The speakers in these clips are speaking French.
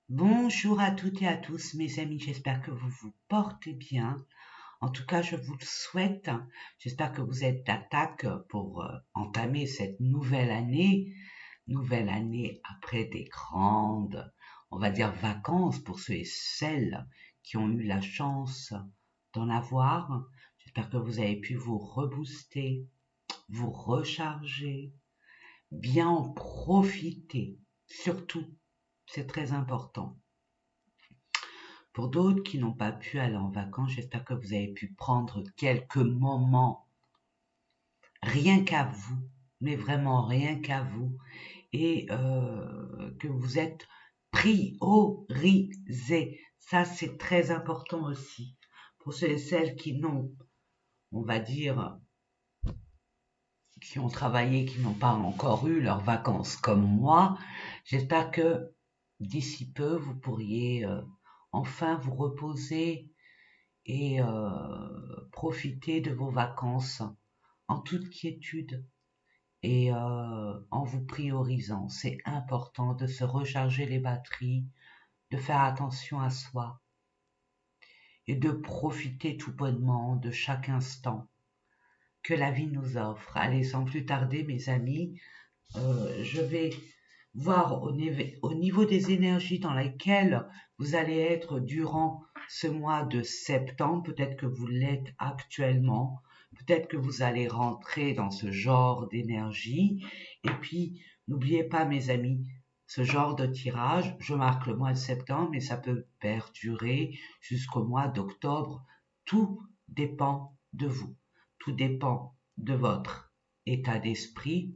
Bonjour à toutes et à tous, mes amis, j'espère que vous vous portez bien. En tout cas, je vous le souhaite. J'espère que vous êtes d'attaque pour entamer cette nouvelle année après des grandes, on va dire, vacances pour ceux et celles qui ont eu la chance d'en avoir. J'espère que vous avez pu vous rebooster, vous recharger, bien en profiter. Surtout, c'est très important. Pour d'autres qui n'ont pas pu aller en vacances, j'espère que vous avez pu prendre quelques moments, rien qu'à vous, mais vraiment rien qu'à vous, et que vous êtes priorisés. Ça, c'est très important aussi. Pour ceux et celles qui n'ont, on va dire, qui ont travaillé, qui n'ont pas encore eu leurs vacances comme moi, j'espère que d'ici peu, vous pourriez enfin vous reposer et profiter de vos vacances en toute quiétude et en vous priorisant. C'est important de se recharger les batteries, de faire attention à soi et de profiter tout bonnement de chaque instant que la vie nous offre. Allez, sans plus tarder, mes amis, je vais voir au niveau des énergies dans lesquelles vous allez être durant ce mois de septembre. Peut-être que vous l'êtes actuellement, peut-être que vous allez rentrer dans ce genre d'énergie. Et puis, n'oubliez pas, mes amis, ce genre de tirage, je marque le mois de septembre, mais ça peut perdurer jusqu'au mois d'octobre. Tout dépend de vous, tout dépend de votre état d'esprit,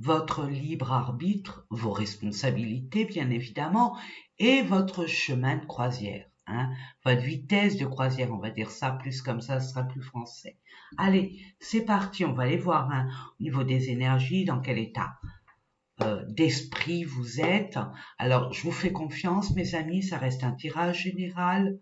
votre libre arbitre, vos responsabilités bien évidemment, et votre chemin de croisière, hein, votre vitesse de croisière, on va dire ça plus comme ça, ce sera plus français. Allez, c'est parti, on va aller voir hein, au niveau des énergies, dans quel état d'esprit vous êtes. Alors, je vous fais confiance, mes amis, ça reste un tirage général.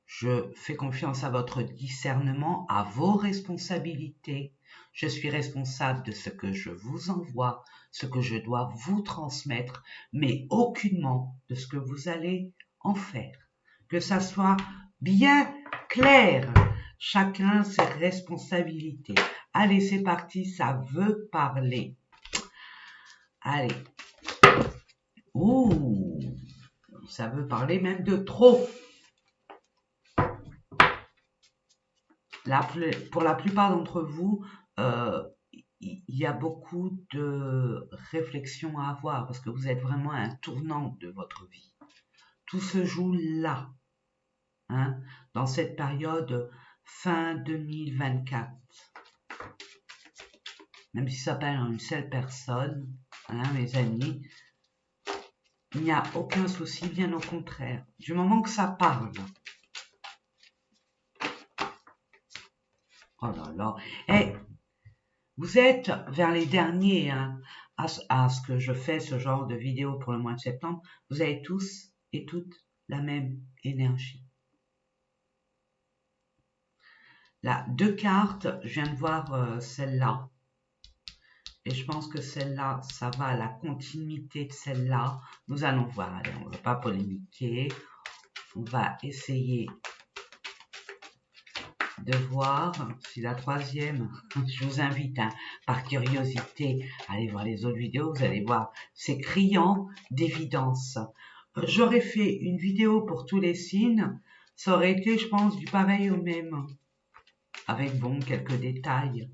Je fais confiance à votre discernement, à vos responsabilités. Je suis responsable de ce que je vous envoie, ce que je dois vous transmettre, mais aucunement de ce que vous allez en faire. Que ça soit bien clair. Chacun ses responsabilités. Allez, c'est parti, ça veut parler. Allez. Ouh, ça veut parler même de trop. Pour la plupart d'entre vous, il y a beaucoup de réflexions à avoir parce que vous êtes vraiment à un tournant de votre vie. Tout se joue là, hein, dans cette période fin 2024. Même si ça parle à une seule personne, hein, mes amis, il n'y a aucun souci, bien au contraire. Du moment que ça parle. Oh là là. Eh, vous êtes vers les derniers hein, à ce que je fais ce genre de vidéo pour le mois de septembre. Vous avez tous et toutes la même énergie. Là, deux cartes, je viens de voir celle-là. Et je pense que celle-là, ça va à la continuité de celle-là. Nous allons voir. Allez, on ne va pas polémiquer. On va essayer de voir si la troisième, je vous invite hein, par curiosité à aller voir les autres vidéos, vous allez voir, c'est criant d'évidence. J'aurais fait une vidéo pour tous les signes, ça aurait été je pense du pareil au même, avec bon quelques détails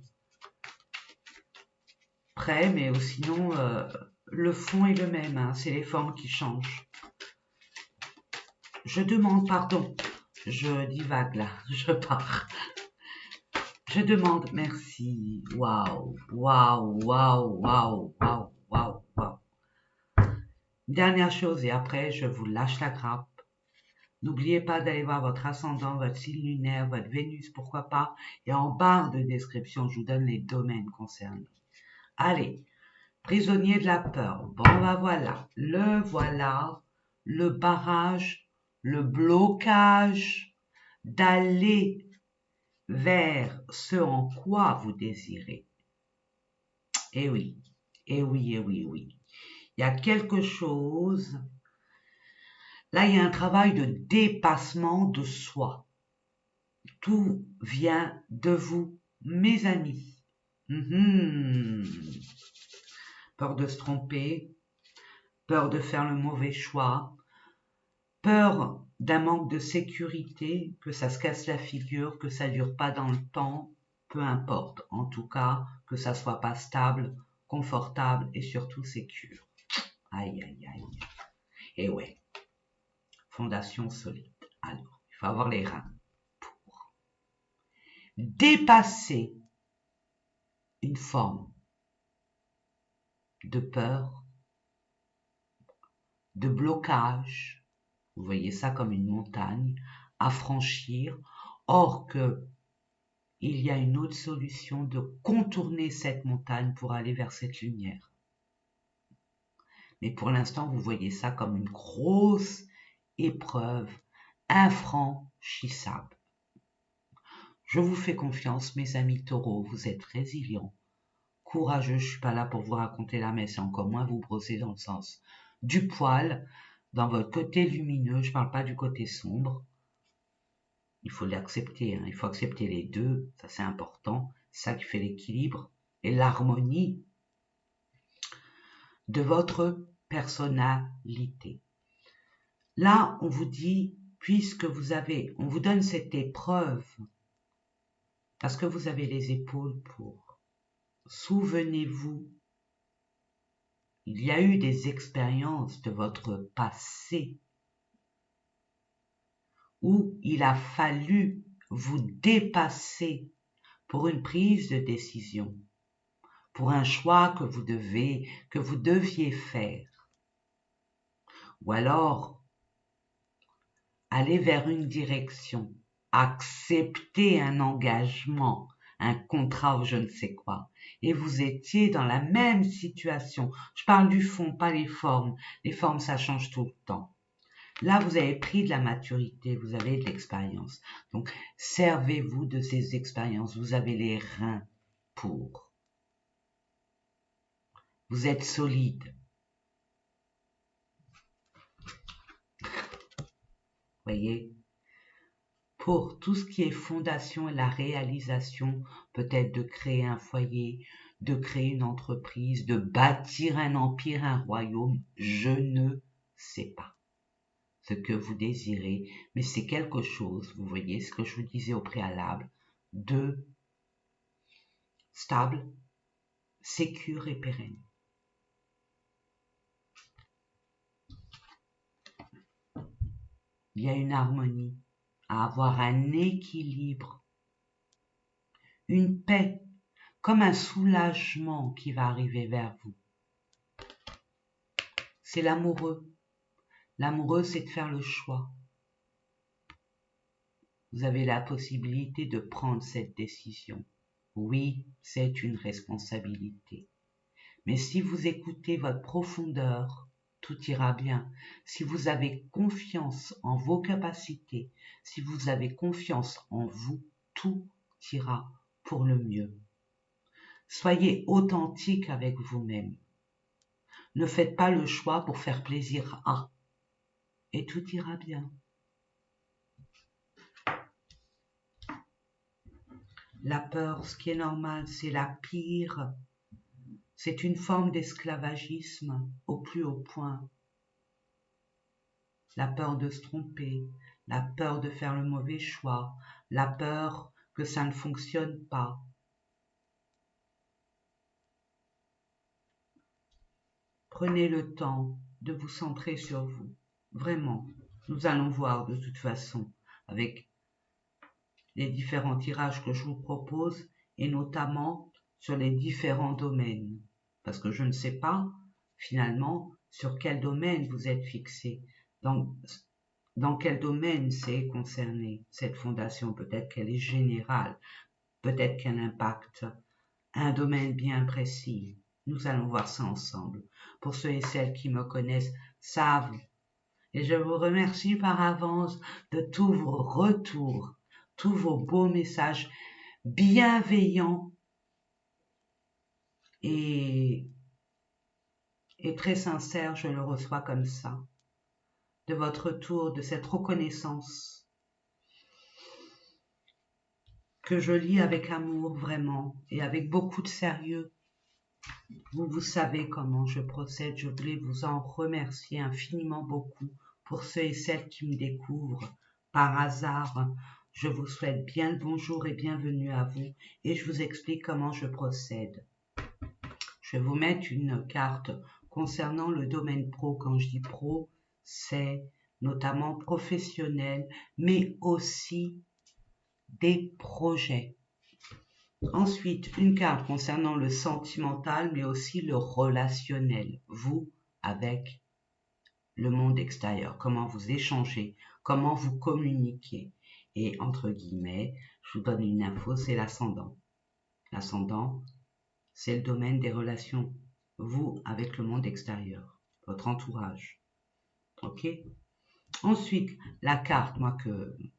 près, mais sinon le fond est le même, hein, c'est les formes qui changent. Je demande pardon, je divague là, je pars. Je demande merci. Waouh, waouh, waouh, waouh, waouh, waouh, waouh. Dernière chose et après je vous lâche la grappe. N'oubliez pas d'aller voir votre ascendant, votre signe lunaire, votre Vénus, pourquoi pas. Et en barre de description, je vous donne les domaines concernés. Allez, prisonnier de la peur. Bon, bah voilà, le barrage, le blocage d'aller vers ce en quoi vous désirez. Eh oui, eh oui, eh oui, eh oui. Il y a quelque chose Là, il y a un travail de dépassement de soi. Tout vient de vous, mes amis. Peur de se tromper, peur de faire le mauvais choix, peur d'un manque de sécurité, que ça se casse la figure, que ça dure pas dans le temps, peu importe. En tout cas, que ça soit pas stable, confortable et surtout sécure. Aïe, aïe, aïe. Et ouais, fondation solide. Alors, il faut avoir les reins pour dépasser une forme de peur, de blocage. Vous voyez ça comme une montagne à franchir. Or que il y a une autre solution de contourner cette montagne pour aller vers cette lumière. Mais pour l'instant, vous voyez ça comme une grosse épreuve infranchissable. Je vous fais confiance, mes amis taureaux, vous êtes résilients, courageux, je suis pas là pour vous raconter la messe et encore moins vous brosser dans le sens du poil, dans votre côté lumineux, je parle pas du côté sombre. Il faut l'accepter, hein. Il faut accepter les deux, ça c'est important, c'est ça qui fait l'équilibre et l'harmonie de votre personnalité. Là, on vous dit, puisque on vous donne cette épreuve, parce que vous avez les épaules pour, souvenez-vous, il y a eu des expériences de votre passé où il a fallu vous dépasser pour une prise de décision, pour un choix que vous deviez faire. Ou alors, aller vers une direction, accepter un engagement, un contrat ou je ne sais quoi. Et vous étiez dans la même situation. Je parle du fond, pas les formes. Les formes, ça change tout le temps. Là, vous avez pris de la maturité, vous avez de l'expérience. Donc, servez-vous de ces expériences. Vous avez les reins pour. Vous êtes solide. Voyez, pour tout ce qui est fondation et la réalisation, peut-être de créer un foyer, de créer une entreprise, de bâtir un empire, un royaume, je ne sais pas ce que vous désirez, mais c'est quelque chose, vous voyez ce que je vous disais au préalable, de stable, sécure et pérenne. Il y a une harmonie, à avoir un équilibre, une paix, comme un soulagement qui va arriver vers vous. C'est l'amoureux. L'amoureux, c'est de faire le choix. Vous avez la possibilité de prendre cette décision. Oui, c'est une responsabilité. Mais si vous écoutez votre profondeur, tout ira bien. Si vous avez confiance en vos capacités, si vous avez confiance en vous, tout ira pour le mieux. Soyez authentique avec vous-même. Ne faites pas le choix pour faire plaisir à. Et tout ira bien. La peur, ce qui est normal, c'est la pire. C'est une forme d'esclavagisme au plus haut point. La peur de se tromper, la peur de faire le mauvais choix, la peur que ça ne fonctionne pas. Prenez le temps de vous centrer sur vous. Vraiment, nous allons voir de toute façon avec les différents tirages que je vous propose et notamment sur les différents domaines. Parce que je ne sais pas finalement sur quel domaine vous êtes fixé. Dans quel domaine c'est concerné cette fondation? Peut-être qu'elle est générale, peut-être qu'elle impacte un domaine bien précis. Nous allons voir ça ensemble. Pour ceux et celles qui me connaissent, savent. Et je vous remercie par avance de tous vos retours, tous vos beaux messages bienveillants et très sincères, je le reçois comme ça. de votre tour, de cette reconnaissance que je lis avec amour vraiment et avec beaucoup de sérieux. Vous savez comment je procède. Je voulais vous en remercier infiniment beaucoup pour ceux et celles qui me découvrent par hasard. Je vous souhaite bien le bonjour et bienvenue à vous et je vous explique comment je procède. Je vais vous mettre une carte concernant le domaine pro. Quand je dis pro, c'est notamment professionnel, mais aussi des projets. Ensuite, une carte concernant le sentimental, mais aussi le relationnel, vous avec le monde extérieur, comment vous échangez, comment vous communiquez. Et entre guillemets, je vous donne une info, c'est l'ascendant. L'ascendant, c'est le domaine des relations, vous avec le monde extérieur, votre entourage. Ok ? Ensuite, la carte,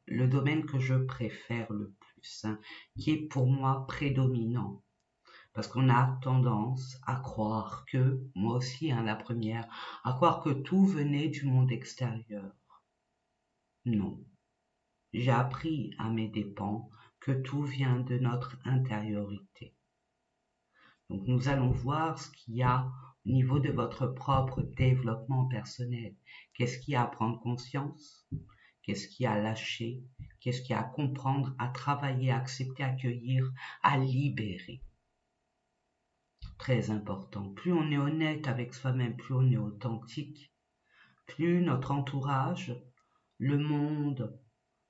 le domaine que je préfère le plus, qui est pour moi prédominant, parce qu'on a tendance à croire que, moi aussi, la première, à croire que tout venait du monde extérieur. Non. J'ai appris à mes dépens que tout vient de notre intériorité. Donc nous allons voir ce qu'il y a au niveau de votre propre développement personnel. Qu'est-ce qu'il y a à prendre conscience? Qu'est-ce qu'il y a à lâcher? Qu'est-ce qu'il y a à comprendre, à travailler, à accepter, à accueillir, à libérer? Très important. Plus on est honnête avec soi-même, plus on est authentique, plus notre entourage, le monde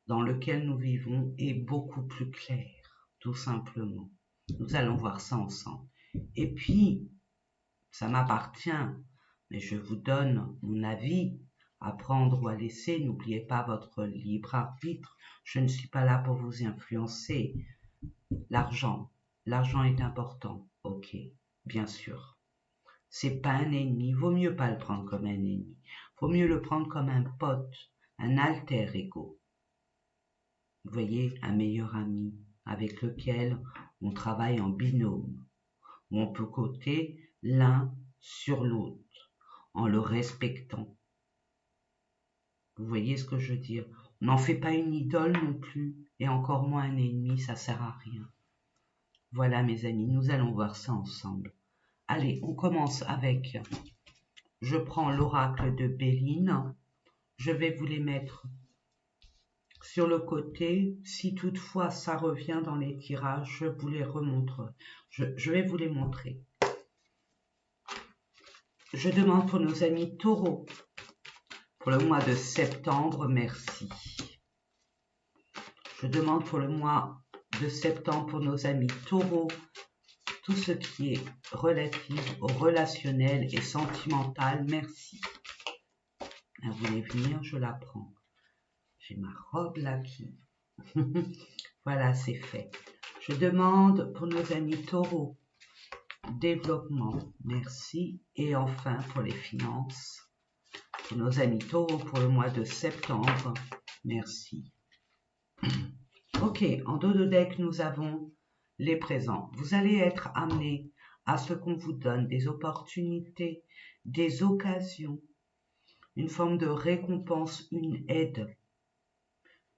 dans lequel nous vivons est beaucoup plus clair, tout simplement. Nous allons voir ça ensemble. Et puis, ça m'appartient, mais je vous donne mon avis à prendre ou à laisser. N'oubliez pas votre libre arbitre. Je ne suis pas là pour vous influencer. L'argent est important, ok, bien sûr. C'est pas un ennemi, vaut mieux pas le prendre comme un ennemi. Vaut mieux le prendre comme un pote, un alter ego. Vous voyez, un meilleur ami avec lequel on travaille en binôme, où on peut compter l'un sur l'autre, en le respectant. Vous voyez ce que je veux dire? On n'en fait pas une idole non plus, et encore moins un ennemi, ça sert à rien. Voilà mes amis, nous allons voir ça ensemble. Allez, on commence avec, je prends l'oracle de Béline, je vais vous les mettre sur le côté. Si toutefois ça revient dans les tirages, je vous les remontre. Je vais vous les montrer. Je demande pour nos amis taureaux, pour le mois de septembre, merci. Je demande pour le mois de septembre pour nos amis taureaux, tout ce qui est relatif au relationnel et sentimental, merci. Elle voulait venir, je la prends. J'ai ma robe là qui... Voilà, c'est fait. Je demande pour nos amis taureaux, développement, merci. Et enfin, pour les finances, pour nos amis taureaux pour le mois de septembre, merci. Ok, en dos de deck, nous avons les présents. Vous allez être amené à ce qu'on vous donne des opportunités, des occasions, une forme de récompense, une aide,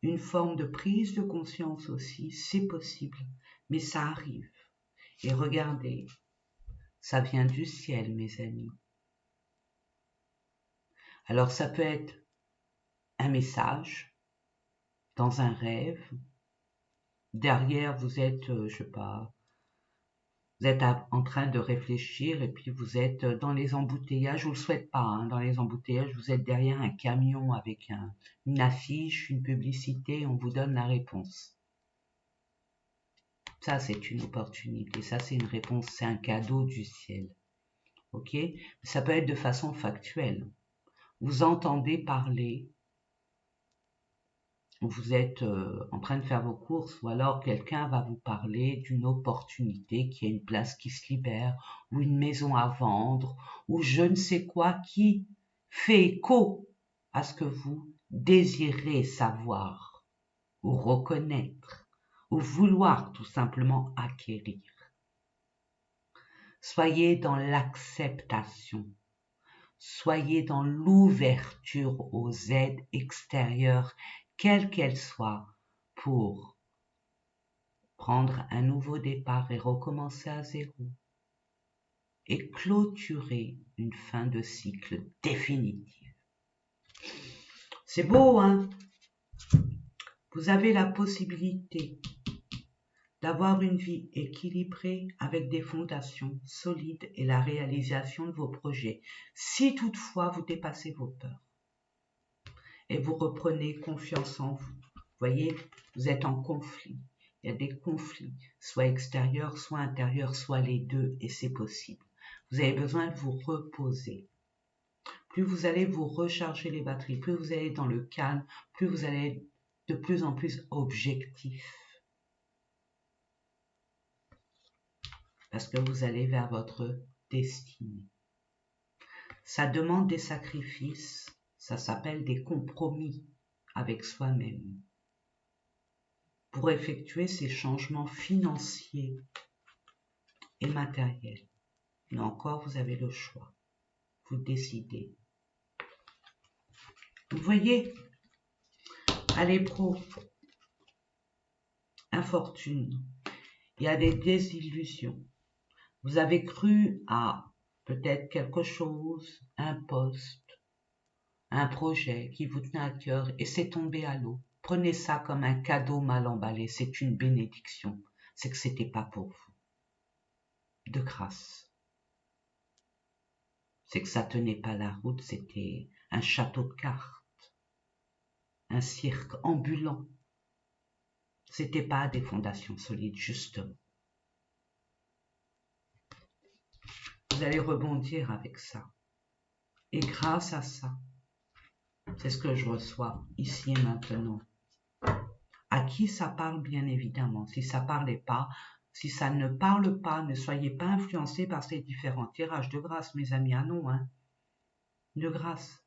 une forme de prise de conscience aussi, c'est possible, mais ça arrive. Et regardez, ça vient du ciel, mes amis. Alors ça peut être un message dans un rêve. Derrière, vous êtes, je sais pas, vous êtes en train de réfléchir et puis vous êtes dans les embouteillages, je vous le souhaite pas, dans les embouteillages, vous êtes derrière un camion avec une affiche, une publicité, on vous donne la réponse. Ça, c'est une opportunité, ça, c'est une réponse, c'est un cadeau du ciel. Ok? Ça peut être de façon factuelle. Vous entendez parler, vous êtes en train de faire vos courses ou alors quelqu'un va vous parler d'une opportunité, qui est une place qui se libère ou une maison à vendre ou je ne sais quoi qui fait écho à ce que vous désirez savoir ou reconnaître ou vouloir tout simplement acquérir. Soyez dans l'acceptation. Soyez dans l'ouverture aux aides extérieures, quelles qu'elles soient, pour prendre un nouveau départ et recommencer à zéro et clôturer une fin de cycle définitive. C'est beau, hein? Vous avez la possibilité d'avoir une vie équilibrée avec des fondations solides et la réalisation de vos projets, si toutefois vous dépassez vos peurs et vous reprenez confiance en vous. Vous voyez, vous êtes en conflit. Il y a des conflits, soit extérieurs, soit intérieurs, soit les deux, et c'est possible. Vous avez besoin de vous reposer. Plus vous allez vous recharger les batteries, plus vous allez dans le calme, plus vous allez être de plus en plus objectif. Parce que vous allez vers votre destinée. Ça demande des sacrifices, ça s'appelle des compromis avec soi-même. Pour effectuer ces changements financiers et matériels. Mais encore, vous avez le choix. Vous décidez. Vous voyez, à l'épreuve, infortune, il y a des désillusions. Vous avez cru à peut-être quelque chose, un poste, un projet qui vous tenait à cœur et c'est tombé à l'eau. Prenez ça comme un cadeau mal emballé, c'est une bénédiction. C'est que c'était pas pour vous. De grâce. C'est que ça tenait pas la route, c'était un château de cartes, un cirque ambulant. C'était pas des fondations solides, justement. Vous allez rebondir avec ça. Et grâce à ça, c'est ce que je reçois ici et maintenant. À qui ça parle, bien évidemment. Si ça parlait pas, si ça ne parle pas, ne soyez pas influencés par ces différents tirages. De grâce, mes amis. Ah non, hein. De grâce.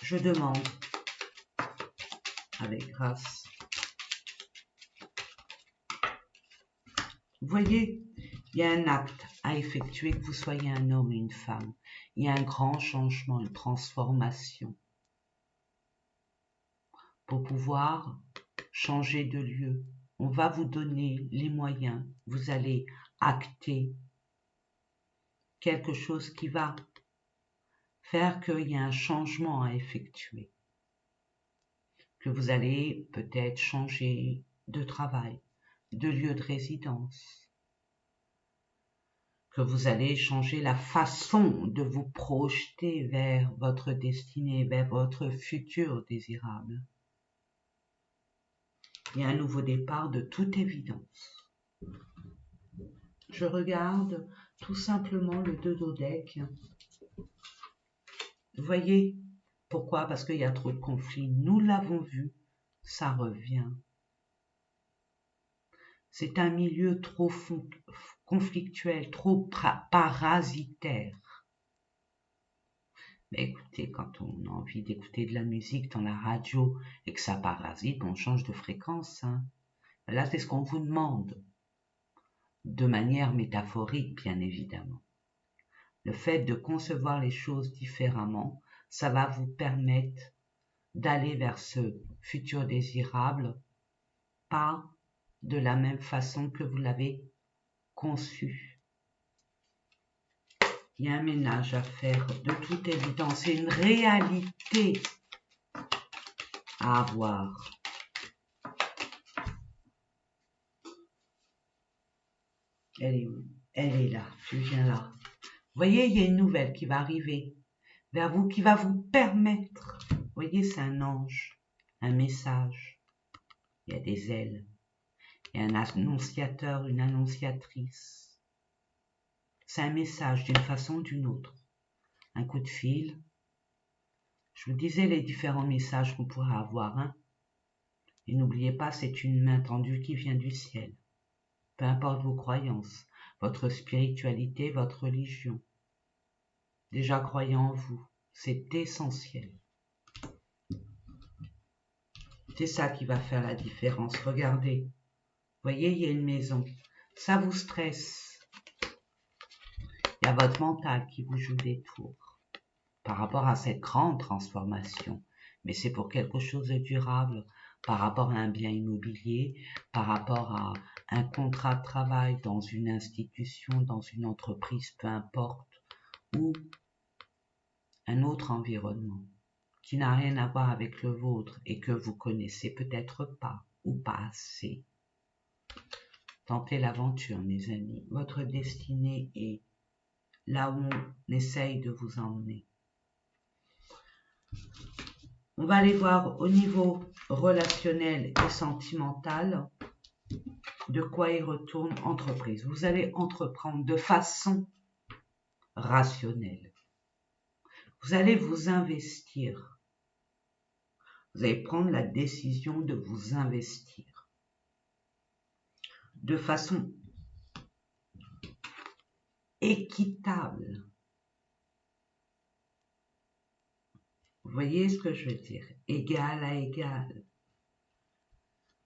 Je demande, avec grâce. Vous voyez, il y a un acte à effectuer, que vous soyez un homme ou une femme. Il y a un grand changement, une transformation. Pour pouvoir changer de lieu, on va vous donner les moyens. Vous allez acter quelque chose qui va faire qu'il y a un changement à effectuer. Que vous allez peut-être changer de travail, de lieu de résidence. Que vous allez changer la façon de vous projeter vers votre destinée, vers votre futur désirable. Il y a un nouveau départ de toute évidence. Je regarde tout simplement le dodeck. Vous voyez pourquoi? Parce qu'il y a trop de conflits. Nous l'avons vu, ça revient. C'est un milieu trop conflictuel, trop parasitaire. Mais écoutez, quand on a envie d'écouter de la musique dans la radio et que ça parasite, on change de fréquence. Hein. Là, c'est ce qu'on vous demande. De manière métaphorique, bien évidemment. Le fait de concevoir les choses différemment, ça va vous permettre d'aller vers ce futur désirable, pas de la même façon que vous l'avez conçu. Il y a un ménage à faire, de toute évidence, c'est une réalité à avoir. Elle est où? Elle est là, tu viens là. Vous voyez, il y a une nouvelle qui va arriver vers vous, qui va vous permettre, vous voyez, c'est un ange, un message, il y a des ailes, il y a un annonciateur, une annonciatrice. C'est un message d'une façon ou d'une autre, un coup de fil. Je vous disais les différents messages qu'on pourrait avoir, hein. Et n'oubliez pas, c'est une main tendue qui vient du ciel. Peu importe vos croyances, votre spiritualité, votre religion. Déjà croyant en vous, c'est essentiel. C'est ça qui va faire la différence. Regardez, vous voyez, il y a une maison. Ça vous stresse. Il y a votre mental qui vous joue des tours par rapport à cette grande transformation. Mais c'est pour quelque chose de durable, par rapport à un bien immobilier, par rapport à un contrat de travail dans une institution, dans une entreprise, peu importe, ou un autre environnement qui n'a rien à voir avec le vôtre et que vous connaissez peut-être pas ou pas assez. Tentez l'aventure, mes amis. Votre destinée est là où on essaye de vous emmener. On va aller voir au niveau relationnel et sentimental de quoi il retourne entreprise. Vous allez entreprendre de façon rationnelle. Vous allez vous investir. Vous allez prendre la décision de vous investir de façon équitable. Vous voyez ce que je veux dire? Égal à égal.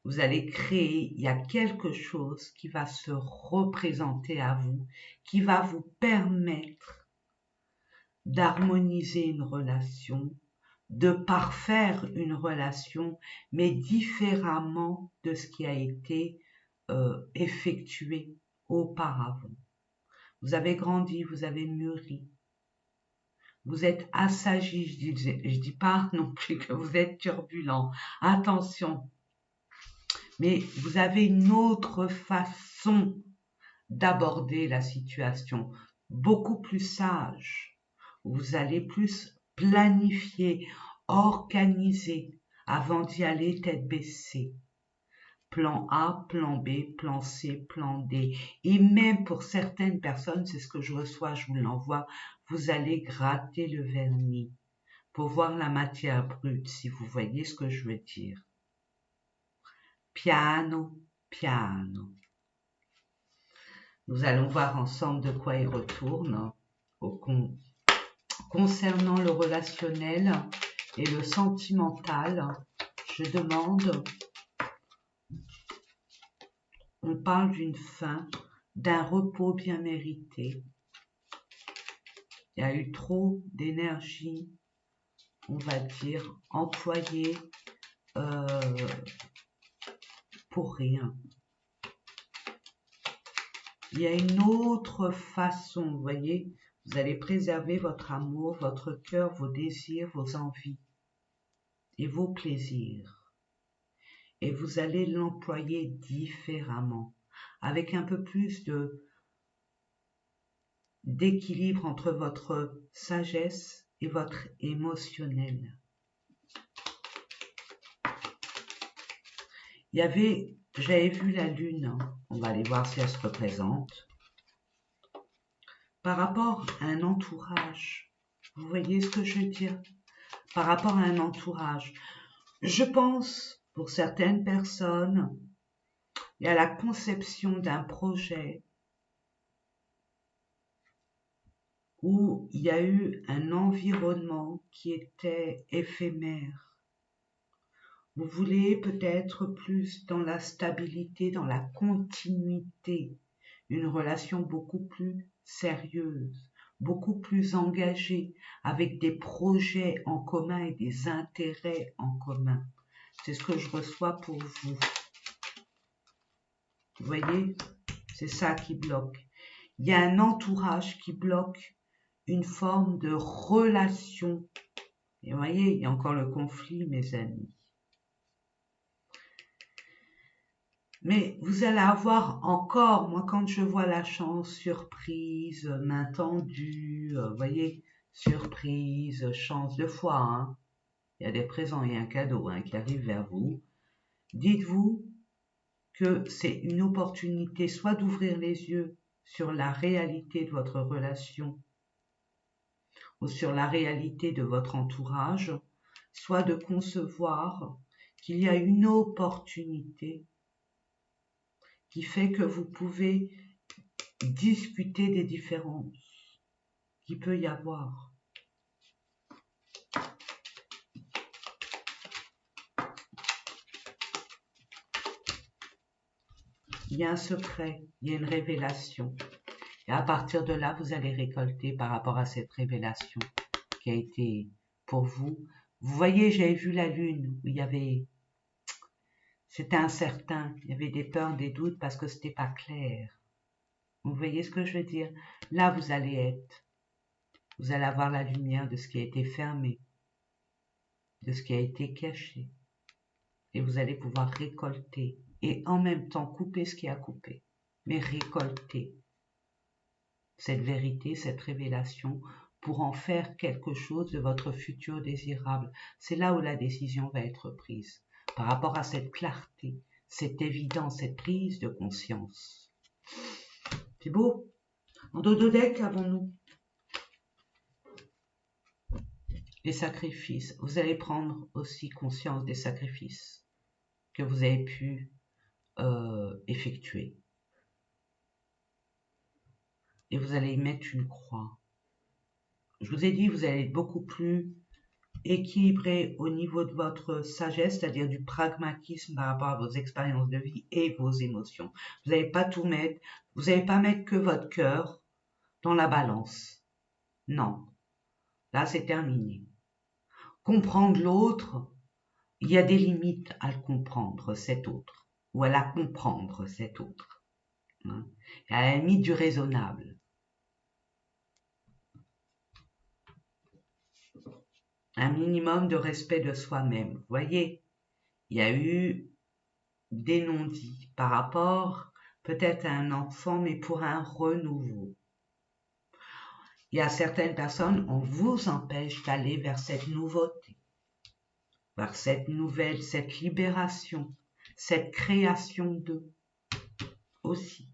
Vous allez créer, il y a quelque chose qui va se représenter à vous, qui va vous permettre d'harmoniser une relation, de parfaire une relation, mais différemment de ce qui a été effectué auparavant. Vous avez grandi, vous avez mûri. Vous êtes assagi, je dis pas non plus que vous êtes turbulent. Attention. Mais vous avez une autre façon d'aborder la situation, beaucoup plus sage. Vous allez plus planifier, organiser avant d'y aller tête baissée. Plan A, plan B, plan C, plan D. Et même pour certaines personnes, c'est ce que je reçois, je vous l'envoie, vous allez gratter le vernis pour voir la matière brute, si vous voyez ce que je veux dire. Piano, piano. Nous allons voir ensemble de quoi il retourne concernant le relationnel et le sentimental. Je demande, on parle d'une fin, d'un repos bien mérité. Il y a eu trop d'énergie, on va dire, employée pour rien. Il y a une autre façon, vous voyez, vous allez préserver votre amour, votre cœur, vos désirs, vos envies et vos plaisirs. Et vous allez l'employer différemment, avec un peu plus d'équilibre entre votre sagesse et votre émotionnel. J'avais vu la lune, on va aller voir si elle se représente, par rapport à un entourage. Vous voyez ce que je veux dire? Par rapport à un entourage. Je pense, pour certaines personnes, il y a la conception d'un projet où il y a eu un environnement qui était éphémère. Vous voulez peut-être plus dans la stabilité, dans la continuité, une relation beaucoup plus sérieuse, beaucoup plus engagée, avec des projets en commun et des intérêts en commun. C'est ce que je reçois pour vous. Vous voyez, c'est ça qui bloque. Il y a un entourage qui bloque une forme de relation. Et vous voyez, il y a encore le conflit, mes amis. Mais vous allez avoir encore, moi quand je vois la chance, surprise, main tendue, vous voyez, surprise, chance de foi, hein. Il y a des présents et un cadeau qui arrive vers vous. Dites-vous que c'est une opportunité soit d'ouvrir les yeux sur la réalité de votre relation ou sur la réalité de votre entourage, soit de concevoir qu'il y a une opportunité qui fait que vous pouvez discuter des différences qu'il peut y avoir. Il y a un secret, il y a une révélation. Et à partir de là, vous allez récolter par rapport à cette révélation qui a été pour vous. Vous voyez, j'avais vu la lune où il y avait, c'était incertain, il y avait des peurs, des doutes parce que c'était pas clair. Vous voyez ce que je veux dire? Là, vous allez avoir la lumière de ce qui a été fermé, de ce qui a été caché. Et vous allez pouvoir récolter et en même temps couper ce qui a coupé, mais récolter cette vérité, cette révélation pour en faire quelque chose de votre futur désirable. C'est là où la décision va être prise par rapport à cette clarté, cette évidence, cette prise de conscience. C'est beau. En dododeck, avons-nous les sacrifices. Vous allez prendre aussi conscience des sacrifices que vous avez pu effectuer. Et vous allez y mettre une croix. Je vous ai dit, vous allez être beaucoup plus équilibré au niveau de votre sagesse, c'est-à-dire du pragmatisme par rapport à vos expériences de vie et vos émotions. Vous n'allez pas tout mettre, vous n'allez pas mettre que votre cœur dans la balance. Non, là c'est terminé. Comprendre l'autre, il y a des limites à le comprendre, cet autre, ou à la comprendre, cet autre. Hein. À la limite du raisonnable. Un minimum de respect de soi-même. Vous voyez, il y a eu des non-dits par rapport peut-être à un enfant, mais pour un renouveau. Il y a certaines personnes, on vous empêche d'aller vers cette nouveauté, vers cette nouvelle, cette libération, cette création d'eux aussi.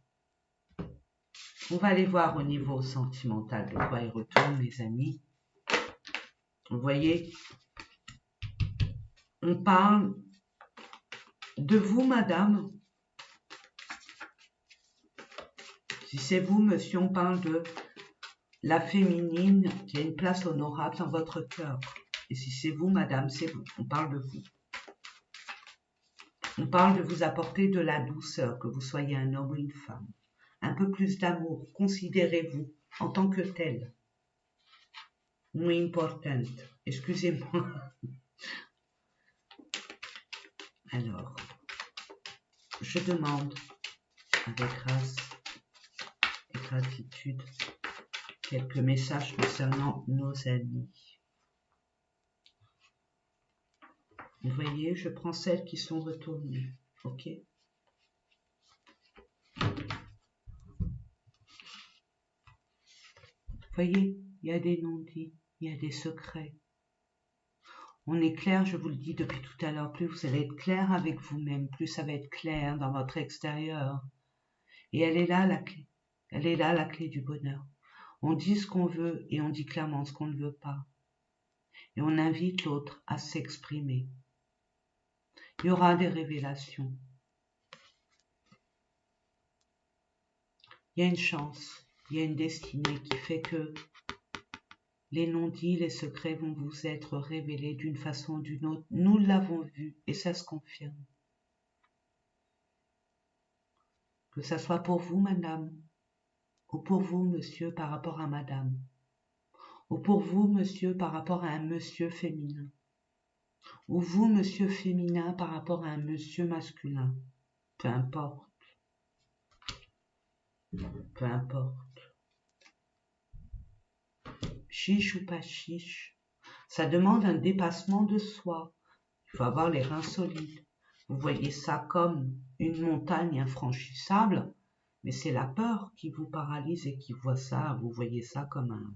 On va aller voir au niveau sentimental de quoi il retourne, mes amis. Vous voyez, on parle de vous, madame. Si c'est vous, monsieur, on parle de la féminine qui a une place honorable dans votre cœur. Et si c'est vous, madame, c'est vous. On parle de vous. On parle de vous apporter de la douceur, que vous soyez un homme ou une femme. Un peu plus d'amour. Considérez-vous en tant que tel. Muy importante. Excusez-moi. Alors, je demande, avec grâce et gratitude, quelques messages concernant nos amis. Vous voyez, je prends celles qui sont retournées. Ok? Vous voyez, il y a des non-dits, il y a des secrets. On est clair, je vous le dis depuis tout à l'heure, plus vous allez être clair avec vous-même, plus ça va être clair dans votre extérieur. Et elle est là la clé. Elle est là la clé du bonheur. On dit ce qu'on veut et on dit clairement ce qu'on ne veut pas. Et on invite l'autre à s'exprimer. Il y aura des révélations. Il y a une chance, il y a une destinée qui fait que les non-dits, les secrets vont vous être révélés d'une façon ou d'une autre. Nous l'avons vu et ça se confirme. Que ça soit pour vous, madame, ou pour vous, monsieur, par rapport à madame, ou pour vous, monsieur, par rapport à un monsieur féminin, ou vous, monsieur féminin, par rapport à un monsieur masculin. Peu importe. Peu importe. Chiche ou pas chiche, ça demande un dépassement de soi. Il faut avoir les reins solides. Vous voyez ça comme une montagne infranchissable, mais c'est la peur qui vous paralyse et qui voit ça. Vous voyez ça comme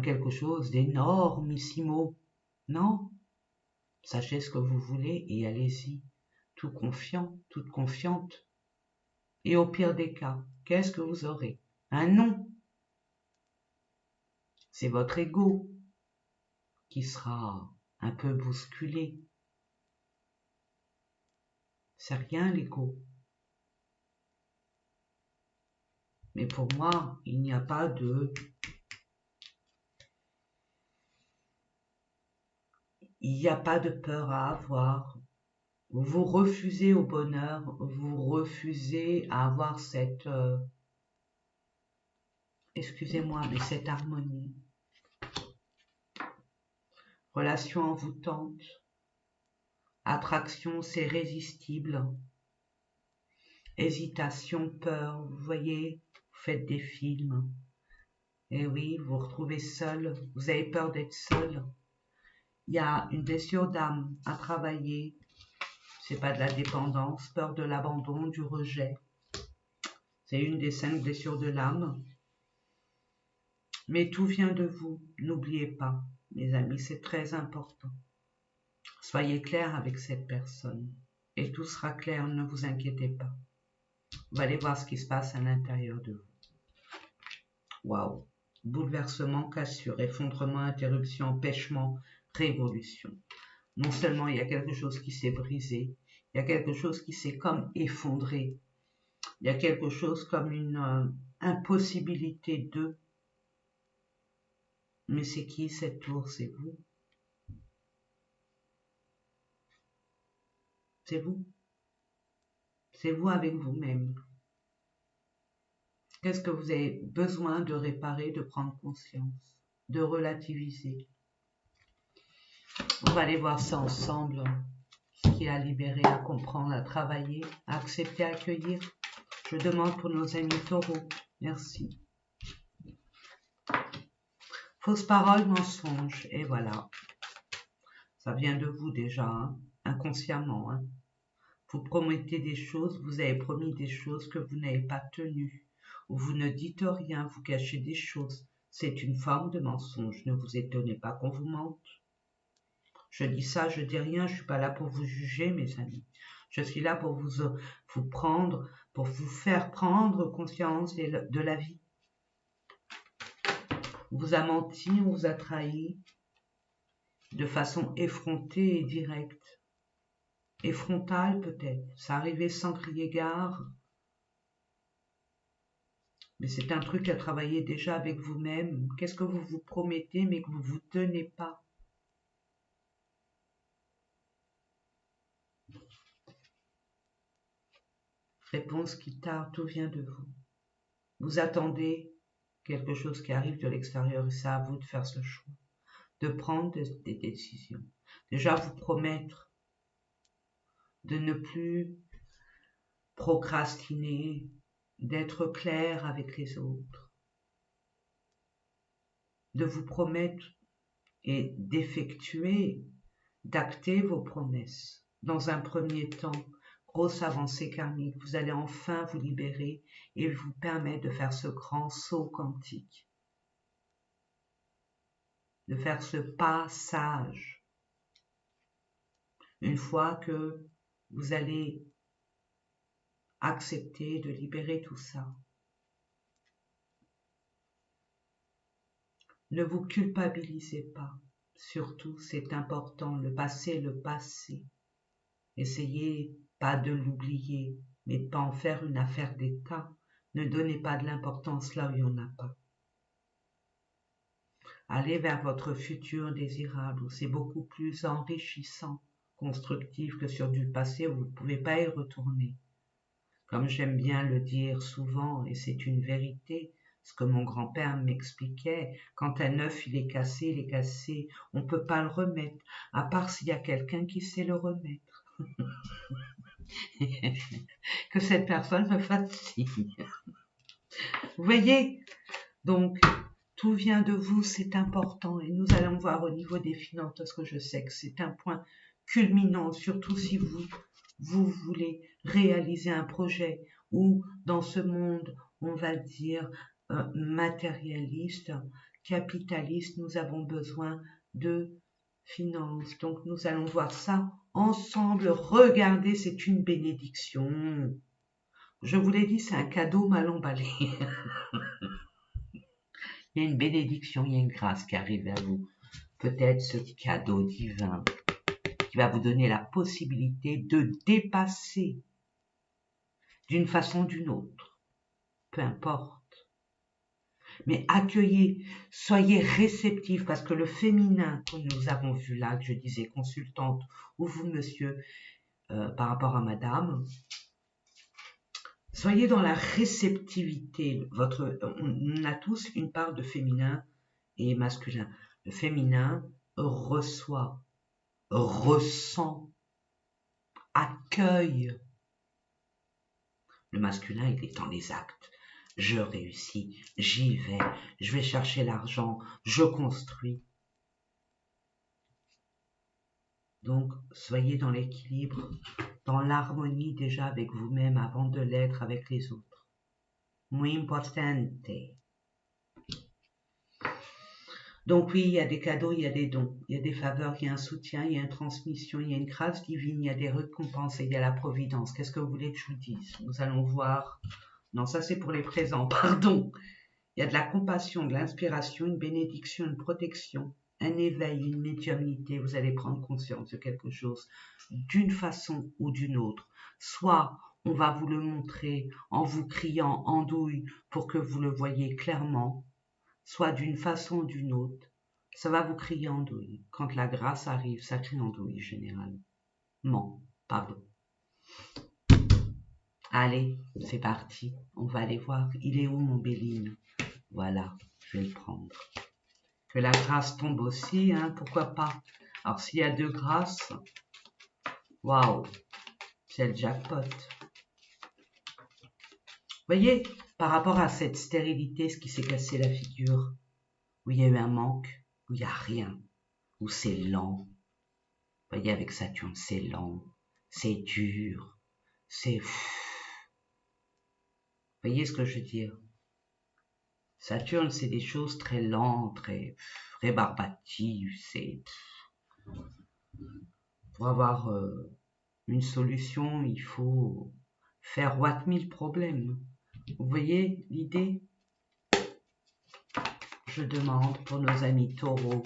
quelque chose d'énormissimo. Non, sachez ce que vous voulez et allez-y, tout confiant, toute confiante. Et au pire des cas, qu'est-ce que vous aurez? Un non. C'est votre ego qui sera un peu bousculé. C'est rien l'ego. Mais pour moi, il n'y a pas de... Il n'y a pas de peur à avoir. Vous refusez au bonheur, vous refusez à avoir cette excusez-moi, mais cette harmonie. Relation envoûtante. Attraction, c'est résistible. Hésitation, peur, vous voyez, vous faites des films. Et oui, vous vous retrouvez seul, vous avez peur d'être seul. Il y a une blessure d'âme à travailler. C'est pas de la dépendance, peur de l'abandon, du rejet. C'est une des 5 blessures de l'âme. Mais tout vient de vous, n'oubliez pas, mes amis, c'est très important. Soyez clair avec cette personne et tout sera clair, ne vous inquiétez pas. Vous allez voir ce qui se passe à l'intérieur de vous. Waouh! Bouleversement, cassure, effondrement, interruption, empêchement, révolution. Non seulement il y a quelque chose qui s'est brisé, il y a quelque chose qui s'est comme effondré, il y a quelque chose comme une impossibilité de. Mais c'est qui cette tour? C'est vous. C'est vous. C'est vous avec vous-même. Qu'est-ce que vous avez besoin de réparer, de prendre conscience, de relativiser? On va aller voir ça ensemble, ce qui est à libérer, à comprendre, à travailler, à accepter, à accueillir. Je demande pour nos amis taureaux. Merci. Fausse parole, mensonge. Et voilà. Ça vient de vous déjà, hein, inconsciemment. Hein. Vous promettez des choses, vous avez promis des choses que vous n'avez pas tenues. Ou vous ne dites rien, vous cachez des choses. C'est une forme de mensonge. Ne vous étonnez pas qu'on vous mente. Je dis ça, je dis rien, je ne suis pas là pour vous juger, mes amis. Je suis là pour vous prendre, pour vous faire prendre conscience de la vie. On vous a menti, on vous a trahi de façon effrontée et directe. Et frontale peut-être. Ça arrivait sans crier gare. Mais c'est un truc à travailler déjà avec vous-même. Qu'est-ce que vous vous promettez mais que vous ne vous tenez pas? Réponse qui tarde, tout vient de vous. Vous attendez quelque chose qui arrive de l'extérieur et c'est à vous de faire ce choix, de prendre des décisions. Déjà vous promettre de ne plus procrastiner, d'être clair avec les autres, de vous promettre et d'effectuer, d'acter vos promesses. Dans un premier temps, grosse avancée karmique, vous allez enfin vous libérer et vous permettre de faire ce grand saut quantique, de faire ce passage. Une fois que vous allez accepter de libérer tout ça. Ne vous culpabilisez pas. Surtout, c'est important, le passé. Essayez pas de l'oublier, mais pas en faire une affaire d'État. Ne donnez pas de l'importance là où il n'y en a pas. Allez vers votre futur désirable, où c'est beaucoup plus enrichissant, constructif que sur du passé où vous ne pouvez pas y retourner. Comme j'aime bien le dire souvent, et c'est une vérité, ce que mon grand-père m'expliquait, quand un œuf il est cassé, on ne peut pas le remettre, à part s'il y a quelqu'un qui sait le remettre. Que cette personne me fasse signe. Vous voyez? Donc, tout vient de vous, c'est important, et nous allons voir au niveau des finances, parce que je sais que c'est un point culminant, surtout si vous voulez réaliser un projet où dans ce monde, on va dire, matérialiste, capitaliste, nous avons besoin de finances. Donc nous allons voir ça ensemble. Regardez, c'est une bénédiction. Je vous l'ai dit, c'est un cadeau mal emballé. Il y a une bénédiction, il y a une grâce qui arrive à vous. Peut-être ce cadeau divin qui va vous donner la possibilité de dépasser d'une façon ou d'une autre, peu importe. Mais accueillez, soyez réceptifs, parce que le féminin que nous avons vu là, que je disais consultante, ou vous monsieur, par rapport à madame, Soyez dans la réceptivité. On a tous une part de féminin et masculin. Le féminin reçoit, ressent, accueille. Le masculin, il est dans les actes. Je réussis, j'y vais, je vais chercher l'argent, je construis. Donc, soyez dans l'équilibre, dans l'harmonie déjà avec vous-même avant de l'être avec les autres. Muy importante. Donc oui, il y a des cadeaux, il y a des dons, il y a des faveurs, il y a un soutien, il y a une transmission, il y a une grâce divine, il y a des récompenses et il y a la providence. Qu'est-ce que vous voulez que je vous dise? Nous allons voir. Non, ça c'est pour les présents, pardon. Il y a de la compassion, de l'inspiration, une bénédiction, une protection, un éveil, une médiumnité. Vous allez prendre conscience de quelque chose d'une façon ou d'une autre. Soit on va vous le montrer en vous criant andouille pour que vous le voyez clairement, soit d'une façon ou d'une autre, ça va vous crier andouille. Quand la grâce arrive, ça crie andouille généralement. Pardon. Allez, c'est parti. On va aller voir. Il est où mon Béline? Voilà, je vais le prendre. Que la grâce tombe aussi, hein, pourquoi pas. Alors s'il y a 2 grâces, waouh, c'est le jackpot. Voyez, par rapport à cette stérilité, ce qui s'est cassé la figure, où il y a eu un manque, où il n'y a rien, où c'est lent. Voyez, avec Saturne, c'est lent, c'est dur, c'est... Voyez ce que je veux dire? Saturne, c'est des choses très lentes, très rébarbatives, c'est... Pour avoir une solution, il faut faire what 1000 problèmes. Vous voyez l'idée? Je demande pour nos amis taureaux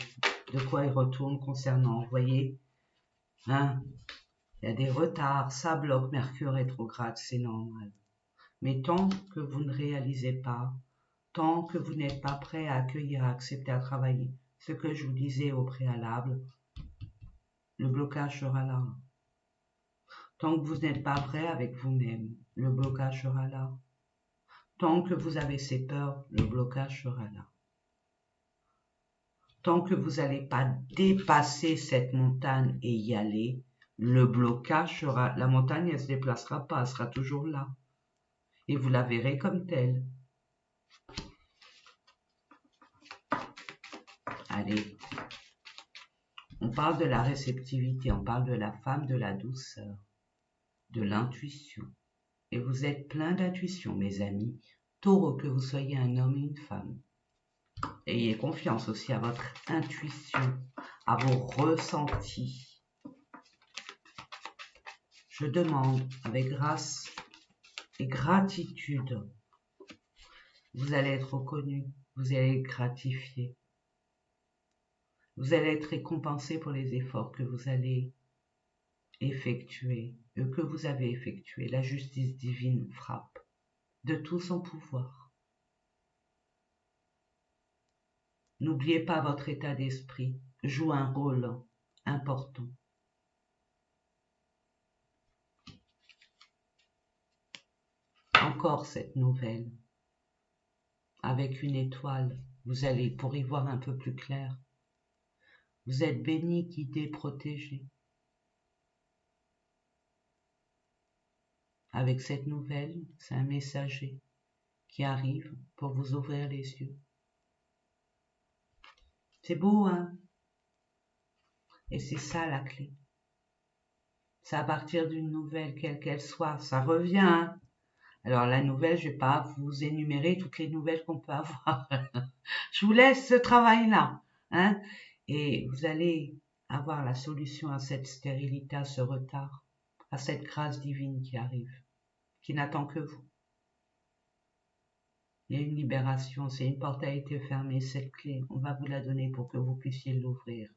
de quoi ils retournent concernant. Vous voyez, hein? Il y a des retards, ça bloque, Mercure rétrograde, c'est normal. Mais tant que vous ne réalisez pas, tant que vous n'êtes pas prêt à accueillir, à accepter, à travailler, ce que je vous disais au préalable, le blocage sera là. Tant que vous n'êtes pas prêt avec vous-même, le blocage sera là. Tant que vous avez ces peurs, le blocage sera là. Tant que vous n'allez pas dépasser cette montagne et y aller, le blocage sera... La montagne, elle ne se déplacera pas, elle sera toujours là. Et vous la verrez comme telle. Allez. On parle de la réceptivité, on parle de la femme, de la douceur, de l'intuition. Et vous êtes plein d'intuition, mes amis. Taureau, que vous soyez un homme et une femme. Ayez confiance aussi à votre intuition, à vos ressentis. Je demande avec grâce et gratitude, vous allez être reconnu, vous allez être gratifié. Vous allez être récompensé pour les efforts que vous allez effectuer, que vous avez effectués. La justice divine frappe de tout son pouvoir. N'oubliez pas votre état d'esprit joue un rôle important. Encore cette nouvelle. Avec une étoile, vous allez, pour y voir un peu plus clair, vous êtes béni, guidé, protégé. Avec cette nouvelle, c'est un messager qui arrive pour vous ouvrir les yeux. C'est beau, hein? Et c'est ça la clé. C'est à partir d'une nouvelle, quelle qu'elle soit, ça revient, hein? Alors la nouvelle, je ne vais pas vous énumérer toutes les nouvelles qu'on peut avoir. Je vous laisse ce travail-là, hein? Et vous allez avoir la solution à cette stérilité, à ce retard, à cette grâce divine qui arrive, qui n'attend que vous. Il y a une libération, c'est une porte a été fermée, cette clé, on va vous la donner pour que vous puissiez l'ouvrir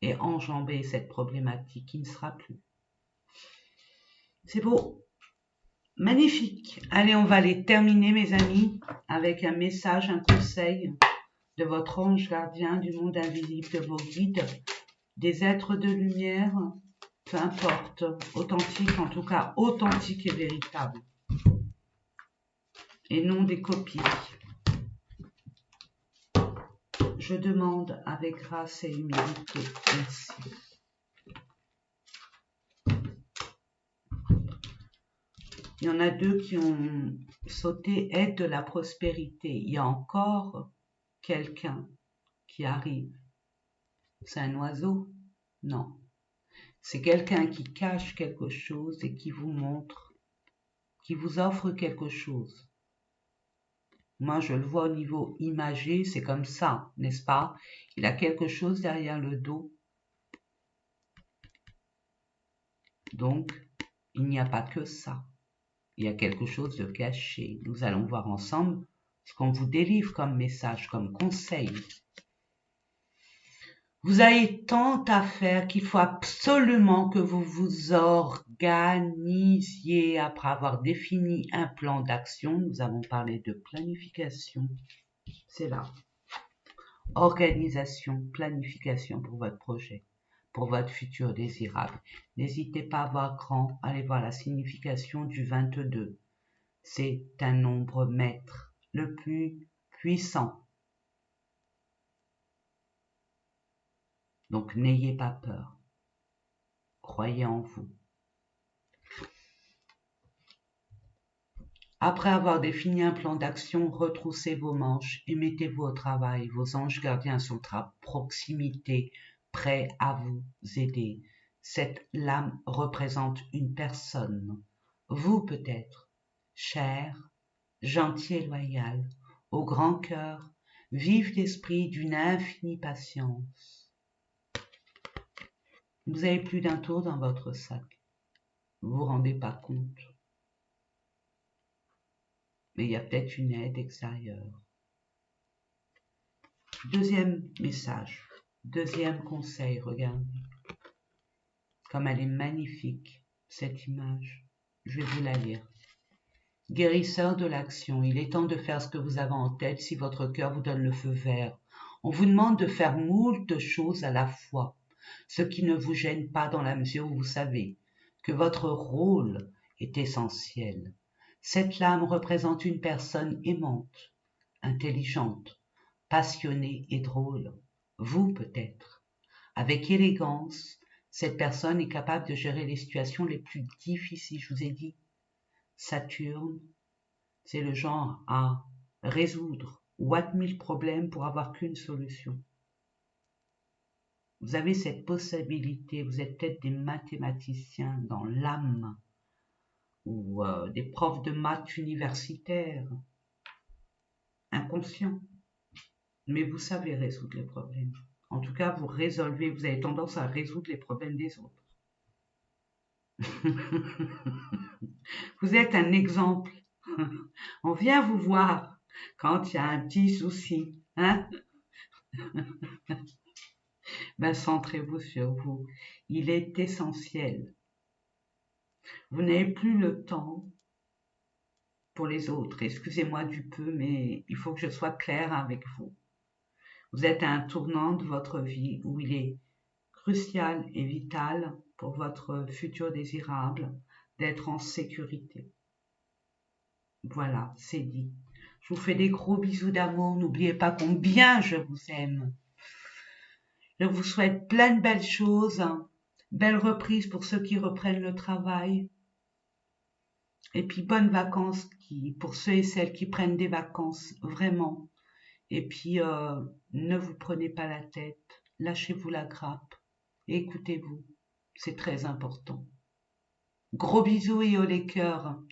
et enjamber cette problématique qui ne sera plus. C'est beau, magnifique. Allez, on va les terminer, mes amis, avec un message, un conseil de votre ange gardien, du monde invisible, de vos guides, des êtres de lumière, peu importe, authentique, en tout cas authentique et véritable. et non des copies. Je demande avec grâce et humilité. Merci. Il y en a deux qui ont sauté aide de la prospérité. Il y a encore quelqu'un qui arrive. C'est un oiseau? Non. C'est quelqu'un qui cache quelque chose et qui vous montre, qui vous offre quelque chose. Moi, je le vois au niveau imagé, c'est comme ça, n'est-ce pas? Il a quelque chose derrière le dos. Donc, il n'y a pas que ça. Il y a quelque chose de caché. Nous allons voir ensemble ce qu'on vous délivre comme message, comme conseil. Vous avez tant à faire qu'il faut absolument que vous vous organisiez après avoir défini un plan d'action. Nous avons parlé de planification. C'est là. Organisation, planification pour votre projet, pour votre futur désirable. N'hésitez pas à voir grand, allez voir la signification du 22. C'est un nombre maître, le plus puissant. Donc n'ayez pas peur. Croyez en vous. Après avoir défini un plan d'action, retroussez vos manches et mettez-vous au travail. Vos anges gardiens sont à proximité, prêts à vous aider. Cette lame représente une personne. Vous peut-être, cher, gentil et loyal, au grand cœur, vif d'esprit d'une infinie patience. Vous avez plus d'un tour dans votre sac. Vous vous rendez pas compte. Mais il y a peut-être une aide extérieure. Deuxième message, deuxième conseil, regardez. Comme elle est magnifique, cette image. Je vais vous la lire. Guérisseur de l'action, il est temps de faire ce que vous avez en tête si votre cœur vous donne le feu vert. On vous demande de faire moult choses à la fois, ce qui ne vous gêne pas dans la mesure où vous savez que votre rôle est essentiel. Cette lame représente une personne aimante, intelligente, passionnée et drôle. Vous peut-être. Avec élégance, cette personne est capable de gérer les situations les plus difficiles. Je vous ai dit, Saturne, c'est le genre à résoudre what mille problèmes pour avoir qu'une solution. Vous avez cette possibilité, vous êtes peut-être des mathématiciens dans l'âme ou des profs de maths universitaires, inconscients, mais vous savez résoudre les problèmes. En tout cas, vous résolvez, vous avez tendance à résoudre les problèmes des autres. Vous êtes un exemple. On vient vous voir quand il y a un petit souci, hein? Ben, centrez-vous sur vous. Il est essentiel. Vous n'avez plus le temps pour les autres. Excusez-moi du peu, mais il faut que je sois claire avec vous. Vous êtes à un tournant de votre vie où il est crucial et vital pour votre futur désirable d'être en sécurité. Voilà, c'est dit. Je vous fais des gros bisous d'amour. N'oubliez pas combien je vous aime. Je vous souhaite plein de belles choses. Belle reprise pour ceux qui reprennent le travail. Et puis bonnes vacances pour ceux et celles qui prennent des vacances, vraiment. Et puis ne vous prenez pas la tête. Lâchez-vous la grappe. Et écoutez-vous. C'est très important. Gros bisous et haut les cœurs.